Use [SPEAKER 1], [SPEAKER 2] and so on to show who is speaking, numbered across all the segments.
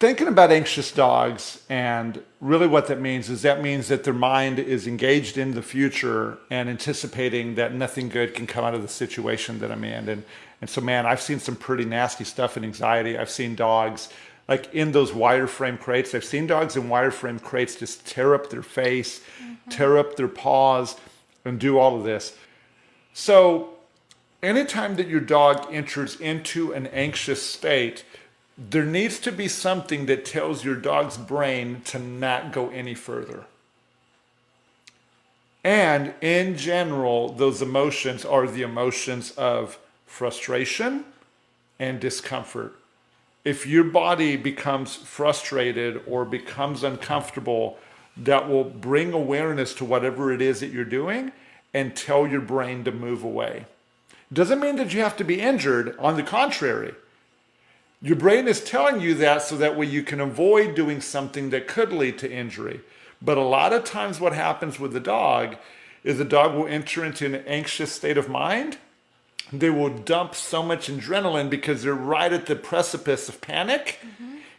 [SPEAKER 1] thinking about anxious dogs, and really what that means is that their mind is engaged in the future and anticipating that nothing good can come out of the situation that I'm in. And so, man, I've seen some pretty nasty stuff in anxiety. I've seen dogs like in those wireframe crates. I've seen dogs in wireframe crates just tear up their face, tear up their paws, and do all of this. So anytime that your dog enters into an anxious state, there needs to be something that tells your dog's brain to not go any further. And in general, those emotions are the emotions of frustration and discomfort. If your body becomes frustrated or becomes uncomfortable, that will bring awareness to whatever it is that you're doing and tell your brain to move away. Doesn't mean that you have to be injured. On the contrary, your brain is telling you that so that way you can avoid doing something that could lead to injury. But a lot of times what happens with the dog is the dog will enter into an anxious state of mind. They will dump so much adrenaline because they're right at the precipice of panic.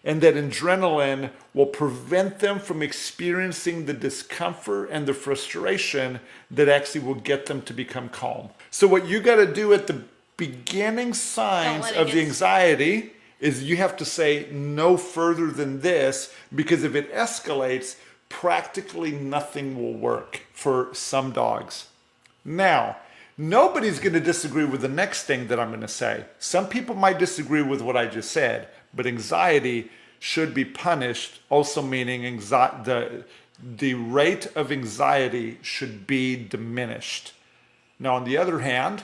[SPEAKER 1] And that adrenaline will prevent them from experiencing the discomfort and the frustration that actually will get them to become calm. So what you got to do at the beginning signs of the anxiety is you have to say no further than this, because if it escalates, practically nothing will work for some dogs. Now, nobody's going to disagree with the next thing that I'm going to say. Some people might disagree with what I just said, but anxiety should be punished, also meaning the rate of anxiety should be diminished. Now, on the other hand,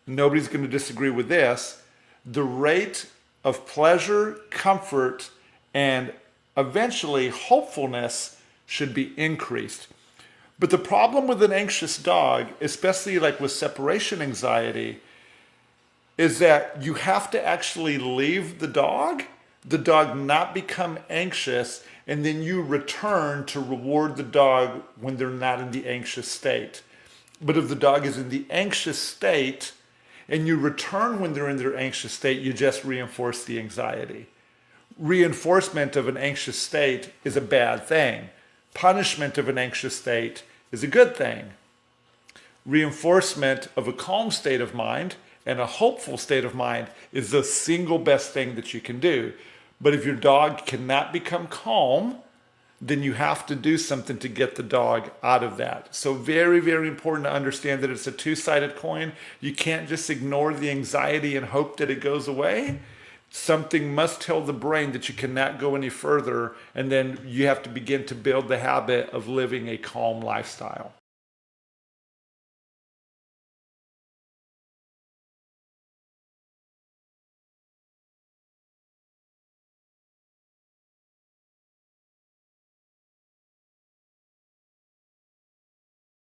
[SPEAKER 1] nobody's going to disagree with this. The rate of pleasure, comfort, and eventually hopefulness should be increased. But the problem with an anxious dog, especially like with separation anxiety, is that you have to actually leave the dog not become anxious, and then you return to reward the dog when they're not in the anxious state. But if the dog is in the anxious state and you return when they're in their anxious state, you just reinforce the anxiety. Reinforcement of an anxious state is a bad thing. Punishment of an anxious state is a good thing. Reinforcement of a calm state of mind and a hopeful state of mind is the single best thing that you can do. But if your dog cannot become calm, then you have to do something to get the dog out of that. So very, very important to understand that it's a two-sided coin. You can't just ignore the anxiety and hope that it goes away. Something must tell the brain that you cannot go any further, and then you have to begin to build the habit of living a calm lifestyle.